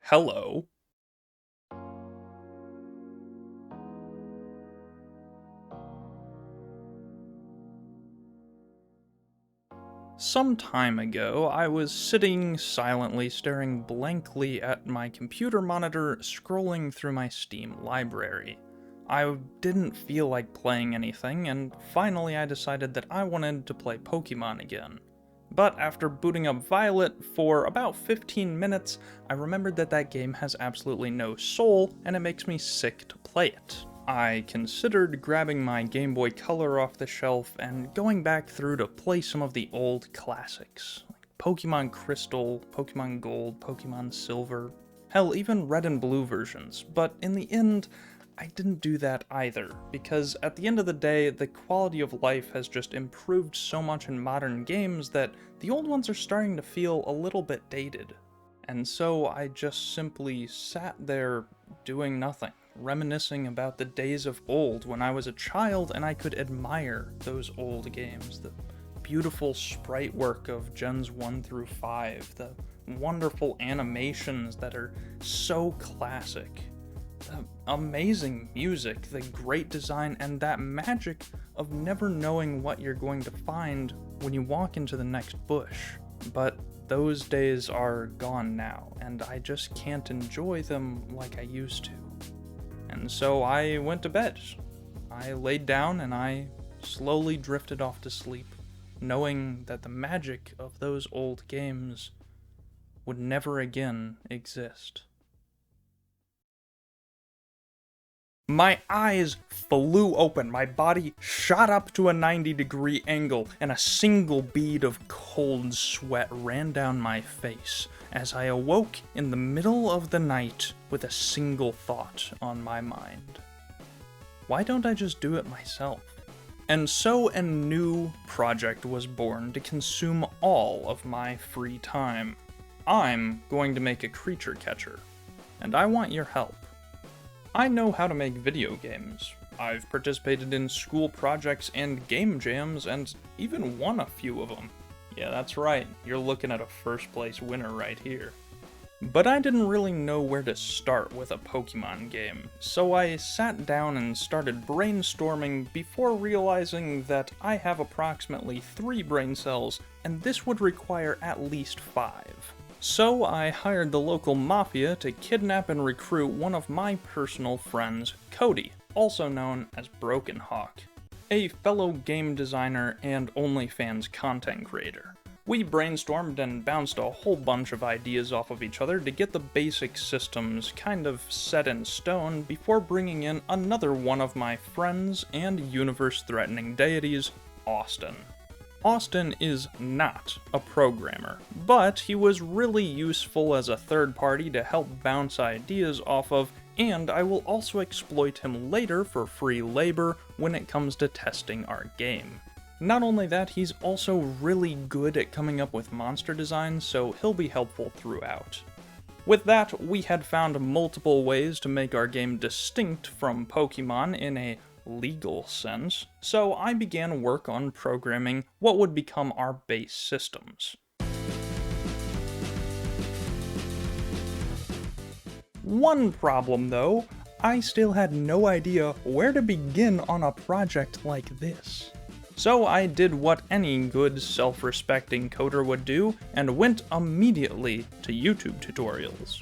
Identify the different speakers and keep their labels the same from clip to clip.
Speaker 1: Hello. Some time ago, I was sitting silently staring blankly at my computer monitor, scrolling through my Steam library. I didn't feel like playing anything, and finally I decided that I wanted to play Pokemon again. But after booting up Violet for about 15 minutes, I remembered that that game has absolutely no soul, and it makes me sick to play it. I considered grabbing my Game Boy Color off the shelf and going back through to play some of the old classics, like Pokemon Crystal, Pokemon Gold, Pokemon Silver, hell, even Red and Blue versions, but in the end, I didn't do that either, because at the end of the day, the quality of life has just improved so much in modern games that the old ones are starting to feel a little bit dated. And so I just simply sat there doing nothing, reminiscing about the days of old when I was a child and I could admire those old games, the beautiful sprite work of Gens 1 through 5, the wonderful animations that are so classic, the amazing music, the great design, and that magic of never knowing what you're going to find when you walk into the next bush. But those days are gone now, and I just can't enjoy them like I used to. And so I went to bed. I laid down and I slowly drifted off to sleep, knowing that the magic of those old games would never again exist. My eyes flew open, my body shot up to a 90-degree angle, and a single bead of cold sweat ran down my face as I awoke in the middle of the night with a single thought on my mind. Why don't I just do it myself? And so a new project was born to consume all of my free time. I'm going to make a creature catcher, and I want your help. I know how to make video games. I've participated in school projects and game jams, and even won a few of them. Yeah, that's right, you're looking at a first place winner right here. But I didn't really know where to start with a Pokemon game, so I sat down and started brainstorming before realizing that I have approximately 3 brain cells, and this would require at least 5. So I hired the local mafia to kidnap and recruit one of my personal friends, Cody, also known as Broken Hawk, a fellow game designer and OnlyFans content creator. We brainstormed and bounced a whole bunch of ideas off of each other to get the basic systems kind of set in stone before bringing in another one of my friends and universe-threatening deities, Austin. Austin is not a programmer, but he was really useful as a third party to help bounce ideas off of, and I will also exploit him later for free labor when it comes to testing our game. Not only that, he's also really good at coming up with monster designs, so he'll be helpful throughout. With that, we had found multiple ways to make our game distinct from Pokemon in a legal sense, so I began work on programming what would become our base systems. One problem though, I still had no idea where to begin on a project like this. So I did what any good self-respecting coder would do and went immediately to YouTube tutorials.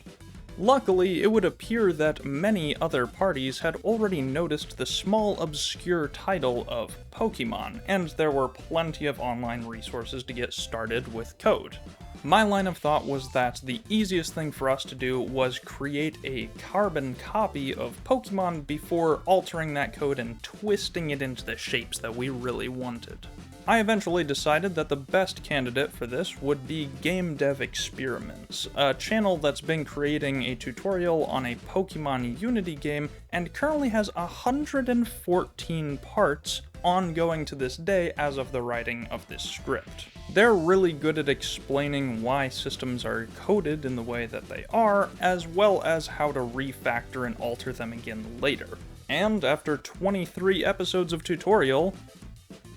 Speaker 1: Luckily, it would appear that many other parties had already noticed the small obscure title of Pokemon, and there were plenty of online resources to get started with code. My line of thought was that the easiest thing for us to do was create a carbon copy of Pokemon before altering that code and twisting it into the shapes that we really wanted. I eventually decided that the best candidate for this would be Game Dev Experiments, a channel that's been creating a tutorial on a Pokemon Unity game and currently has 114 parts ongoing to this day as of the writing of this script. They're really good at explaining why systems are coded in the way that they are, as well as how to refactor and alter them again later. And after 23 episodes of tutorial,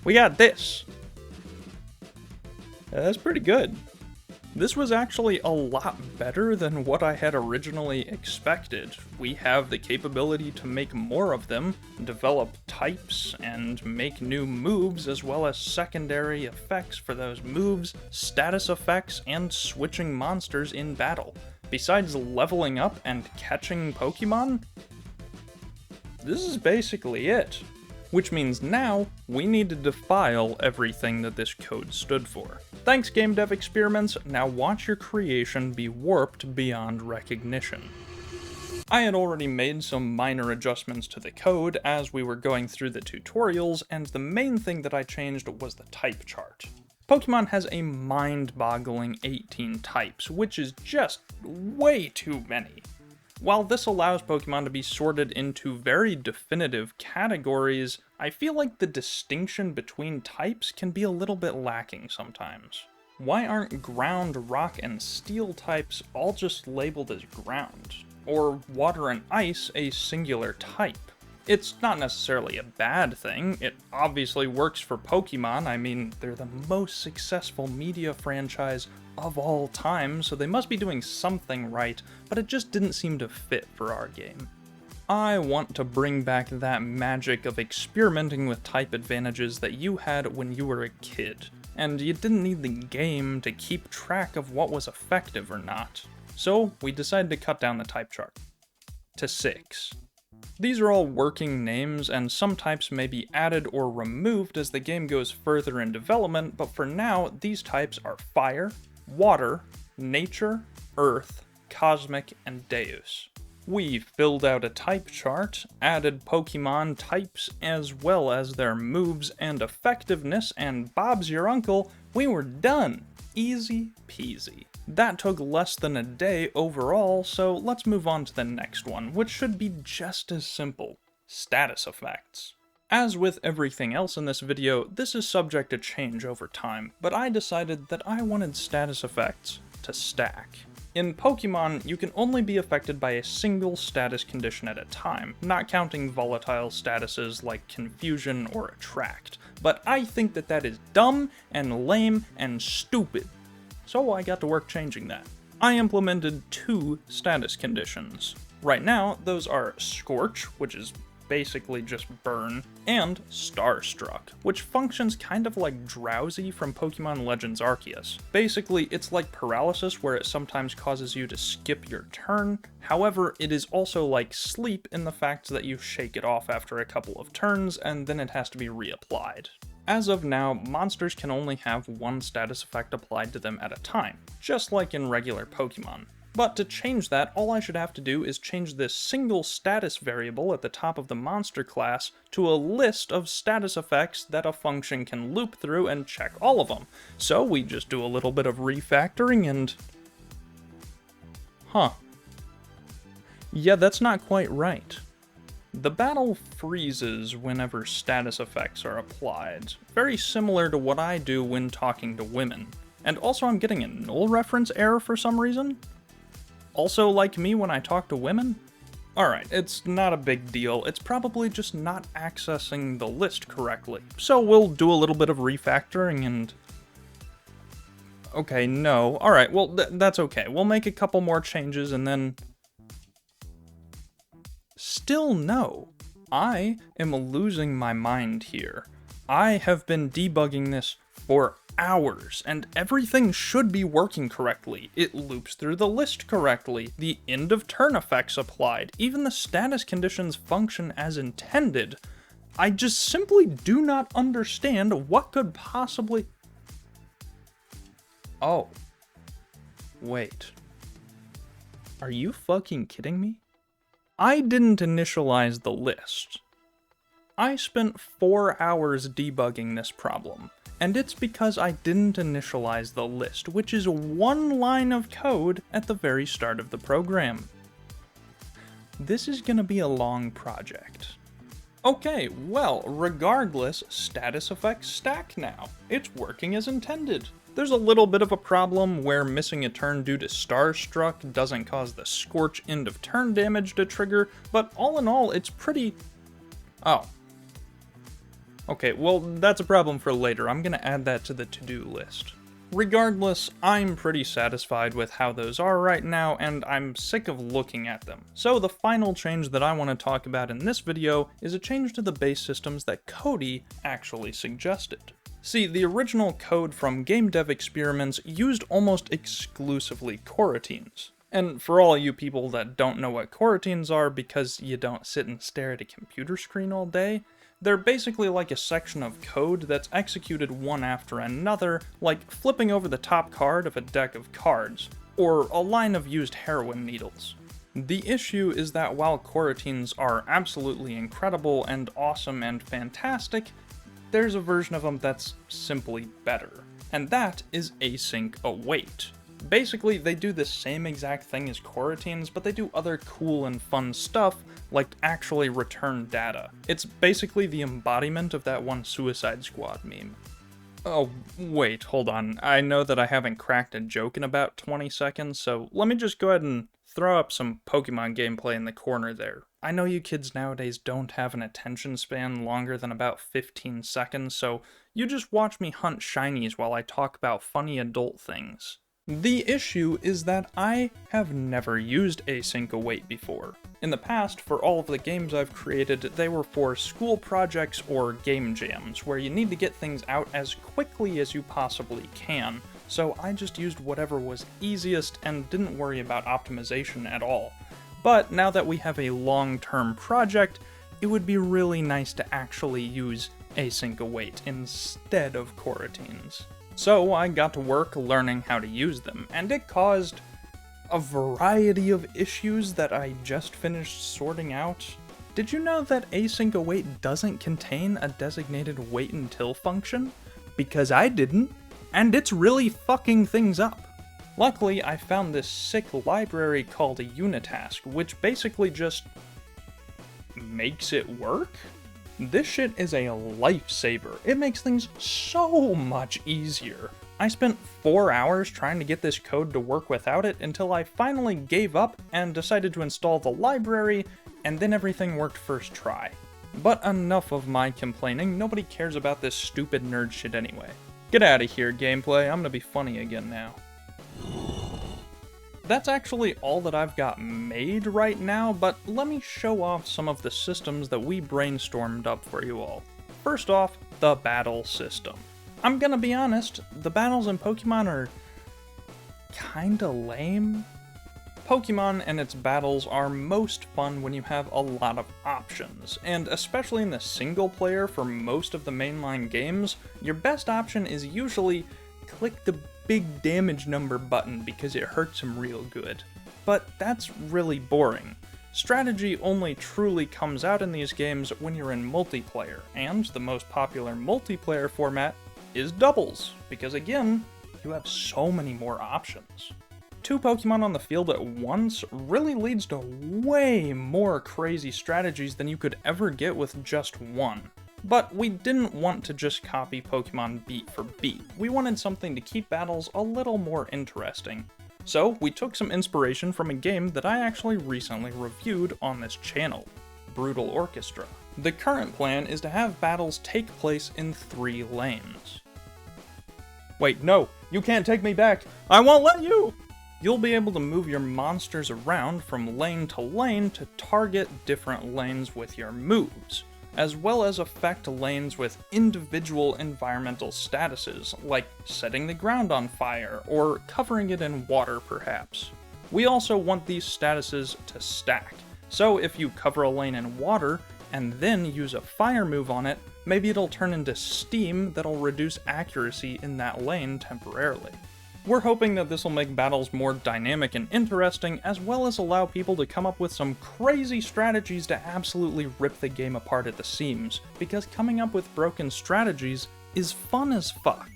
Speaker 1: we got this. That's pretty good. This was actually a lot better than what I had originally expected. We have the capability to make more of them, develop types, and make new moves, as well as secondary effects for those moves, status effects, and switching monsters in battle. Besides leveling up and catching Pokemon, this is basically it. Which means now, we need to defile everything that this code stood for. Thanks, Game Dev Experiments, now watch your creation be warped beyond recognition. I had already made some minor adjustments to the code as we were going through the tutorials, and the main thing that I changed was the type chart. Pokemon has a mind-boggling 18 types, which is just way too many. While this allows Pokemon to be sorted into very definitive categories, I feel like the distinction between types can be a little bit lacking sometimes. Why aren't ground, rock, and steel types all just labeled as ground? Or water and ice a singular type? It's not necessarily a bad thing, it obviously works for Pokemon. I mean, they're the most successful media franchise of all time, so they must be doing something right, but it just didn't seem to fit for our game. I want to bring back that magic of experimenting with type advantages that you had when you were a kid, and you didn't need the game to keep track of what was effective or not. So we decided to cut down the type chart to 6. These are all working names, and some types may be added or removed as the game goes further in development, but for now, these types are Fire, Water, Nature, Earth, Cosmic, and Deus. We filled out a type chart, added Pokemon types as well as their moves and effectiveness, and Bob's your uncle, we were done! Easy peasy. That took less than a day overall, so let's move on to the next one, which should be just as simple. Status effects. As with everything else in this video, this is subject to change over time, but I decided that I wanted status effects to stack. In Pokemon, you can only be affected by a single status condition at a time, not counting volatile statuses like Confusion or Attract, but I think that that is dumb and lame and stupid. So I got to work changing that. I implemented 2 status conditions. Right now, those are Scorch, which is basically just burn, and Starstruck, which functions kind of like Drowsy from Pokemon Legends Arceus. Basically, it's like paralysis where it sometimes causes you to skip your turn, however, it is also like sleep in the fact that you shake it off after a couple of turns and then it has to be reapplied. As of now, monsters can only have one status effect applied to them at a time, just like in regular Pokemon. But to change that, all I should have to do is change this single status variable at the top of the monster class to a list of status effects that a function can loop through and check all of them. So we just do a little bit of refactoring and... Yeah, that's not quite right. The battle freezes whenever status effects are applied, very similar to what I do when talking to women. And also I'm getting a null reference error for some reason? Also like me when I talk to women? Alright, it's not a big deal, it's probably just not accessing the list correctly. So we'll do a little bit of refactoring and... Okay, no. Alright, well that's okay. We'll make a couple more changes and then... Still no. I am losing my mind here. I have been debugging this for hours, and everything should be working correctly. It loops through the list correctly, the end of turn effects applied, even the status conditions function as intended. I just simply do not understand what could possibly... Oh. Wait. Are you fucking kidding me? I didn't initialize the list. I spent 4 hours debugging this problem, and it's because I didn't initialize the list, which is one line of code at the very start of the program. This is gonna be a long project. Okay, well, regardless, status effects stack now. It's working as intended. There's a little bit of a problem where missing a turn due to Starstruck doesn't cause the Scorch end of turn damage to trigger, but all in all, it's pretty... Oh. Okay, well, that's a problem for later. I'm gonna add that to the to-do list. Regardless, I'm pretty satisfied with how those are right now, and I'm sick of looking at them. So the final change that I want to talk about in this video is a change to the base systems that Cody actually suggested. See, the original code from Game Dev Experiments used almost exclusively coroutines. And for all you people that don't know what coroutines are because you don't sit and stare at a computer screen all day, they're basically like a section of code that's executed one after another, like flipping over the top card of a deck of cards, or a line of used heroin needles. The issue is that while coroutines are absolutely incredible and awesome and fantastic, there's a version of them that's simply better, and that is async await. Basically, they do the same exact thing as coroutines, but they do other cool and fun stuff, like actually return data. It's basically the embodiment of that one Suicide Squad meme. Oh, wait, hold on. I know that I haven't cracked a joke in about 20 seconds, so let me just go ahead and throw up some Pokemon gameplay in the corner there. I know you kids nowadays don't have an attention span longer than about 15 seconds, so you just watch me hunt shinies while I talk about funny adult things. The issue is that I have never used async await before. In the past, for all of the games I've created, they were for school projects or game jams, where you need to get things out as quickly as you possibly can, so I just used whatever was easiest and didn't worry about optimization at all. But now that we have a long-term project, it would be really nice to actually use async await instead of coroutines. So I got to work learning how to use them, and it caused a variety of issues that I just finished sorting out. Did you know that async await doesn't contain a designated wait until function? Because I didn't, and it's really fucking things up. Luckily, I found this sick library called a Unitask, which basically just makes it work? This shit is a lifesaver. It makes things so much easier. I spent 4 hours trying to get this code to work without it until I finally gave up and decided to install the library, and then everything worked first try. But enough of my complaining, nobody cares about this stupid nerd shit anyway. Get out of here, gameplay, I'm gonna be funny again now. That's actually all that I've got made right now, but let me show off some of the systems that we brainstormed up for you all. First off, the battle system. I'm gonna be honest, the battles in Pokemon are kinda lame. Pokemon and its battles are most fun when you have a lot of options, and especially in the single player for most of the mainline games, your best option is usually click the big damage number button because it hurts him real good. But that's really boring. Strategy only truly comes out in these games when you're in multiplayer, and the most popular multiplayer format is doubles, because again, you have so many more options. 2 Pokemon on the field at once really leads to way more crazy strategies than you could ever get with just one. But we didn't want to just copy Pokemon beat for beat. We wanted something to keep battles a little more interesting. So we took some inspiration from a game that I actually recently reviewed on this channel, Brutal Orchestra. The current plan is to have battles take place in 3 lanes. Wait, no, you can't take me back. I won't let you! You'll be able to move your monsters around from lane to lane to target different lanes with your moves, as well as affect lanes with individual environmental statuses, like setting the ground on fire or covering it in water perhaps. We also want these statuses to stack, so if you cover a lane in water and then use a fire move on it, maybe it'll turn into steam that'll reduce accuracy in that lane temporarily. We're hoping that this will make battles more dynamic and interesting, as well as allow people to come up with some crazy strategies to absolutely rip the game apart at the seams, because coming up with broken strategies is fun as fuck.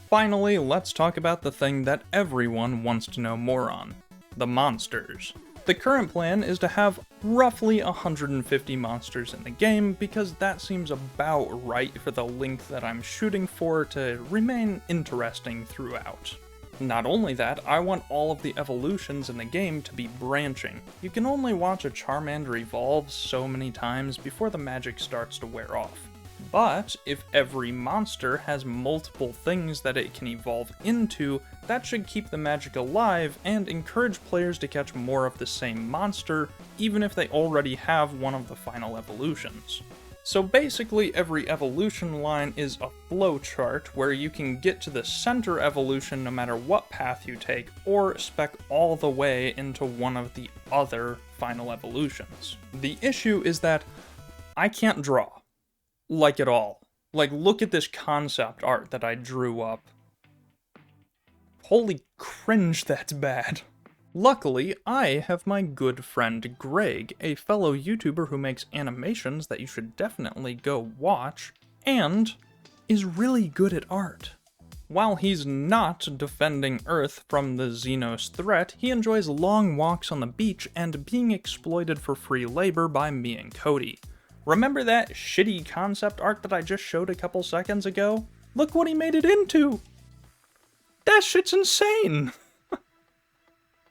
Speaker 1: Finally, let's talk about the thing that everyone wants to know more on: the monsters. The current plan is to have roughly 150 monsters in the game, because that seems about right for the length that I'm shooting for to remain interesting throughout. Not only that, I want all of the evolutions in the game to be branching. You can only watch a Charmander evolve so many times before the magic starts to wear off. But if every monster has multiple things that it can evolve into, that should keep the magic alive and encourage players to catch more of the same monster, even if they already have one of the final evolutions. So basically every evolution line is a flowchart where you can get to the center evolution no matter what path you take, or spec all the way into one of the other final evolutions. The issue is that I can't draw. Like at all. Like, look at this concept art that I drew up. Holy cringe, that's bad. Luckily, I have my good friend Greg, a fellow YouTuber who makes animations that you should definitely go watch, and is really good at art. While he's not defending Earth from the Xenos threat, he enjoys long walks on the beach and being exploited for free labor by me and Cody. Remember that shitty concept art that I just showed a couple seconds ago? Look what he made it into! That shit's insane!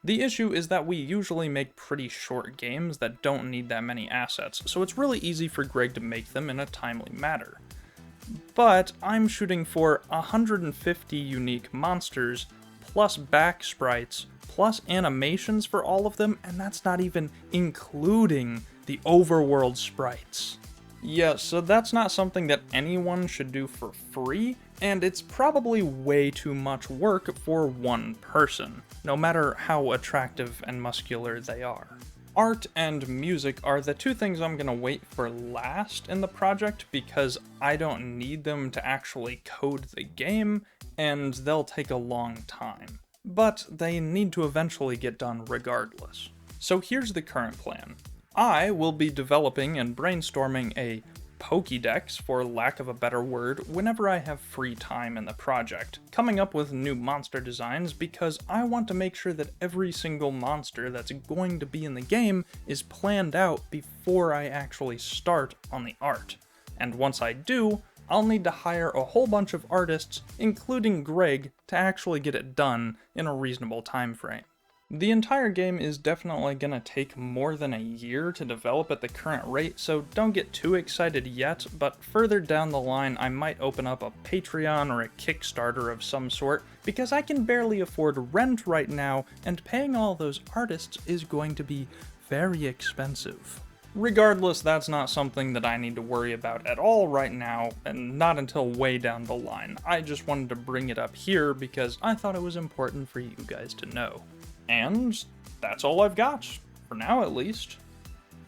Speaker 1: The issue is that we usually make pretty short games that don't need that many assets, so it's really easy for Greg to make them in a timely manner. But I'm shooting for 150 unique monsters, plus back sprites, plus animations for all of them, and that's not even including the overworld sprites. Yeah, so that's not something that anyone should do for free, and it's probably way too much work for one person, no matter how attractive and muscular they are. Art and music are the two things I'm gonna wait for last in the project because I don't need them to actually code the game, and they'll take a long time. But they need to eventually get done regardless. So here's the current plan. I will be developing and brainstorming a Pokédex, for lack of a better word, whenever I have free time in the project, coming up with new monster designs because I want to make sure that every single monster that's going to be in the game is planned out before I actually start on the art. And once I do, I'll need to hire a whole bunch of artists, including Greg, to actually get it done in a reasonable time frame. The entire game is definitely gonna take more than a year to develop at the current rate, so don't get too excited yet, but further down the line I might open up a Patreon or a Kickstarter of some sort, because I can barely afford rent right now, and paying all those artists is going to be very expensive. Regardless, that's not something that I need to worry about at all right now, and not until way down the line. I just wanted to bring it up here because I thought it was important for you guys to know. And that's all I've got, for now at least.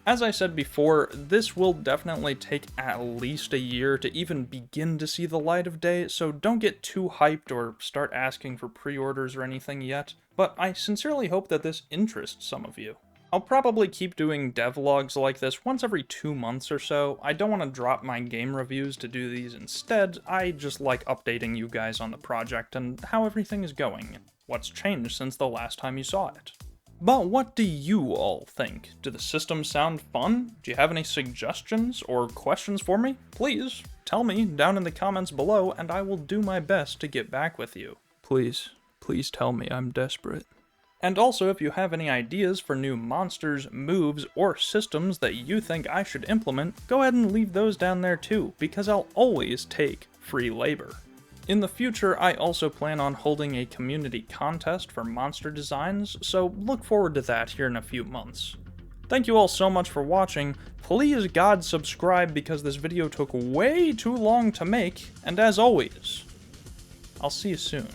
Speaker 1: As I said before, this will definitely take at least a year to even begin to see the light of day, so don't get too hyped or start asking for pre-orders or anything yet, but I sincerely hope that this interests some of you. I'll probably keep doing devlogs like this once every 2 months or so. I don't want to drop my game reviews to do these instead, I just like updating you guys on the project and how everything is going. What's changed since the last time you saw it? But what do you all think? Do the systems sound fun? Do you have any suggestions or questions for me? Please tell me down in the comments below and I will do my best to get back with you. Please tell me, I'm desperate. And also, if you have any ideas for new monsters, moves, or systems that you think I should implement, go ahead and leave those down there too, because I'll always take free labor. In the future, I also plan on holding a community contest for monster designs, so look forward to that here in a few months. Thank you all so much for watching. Please God subscribe because this video took way too long to make, and as always, I'll see you soon.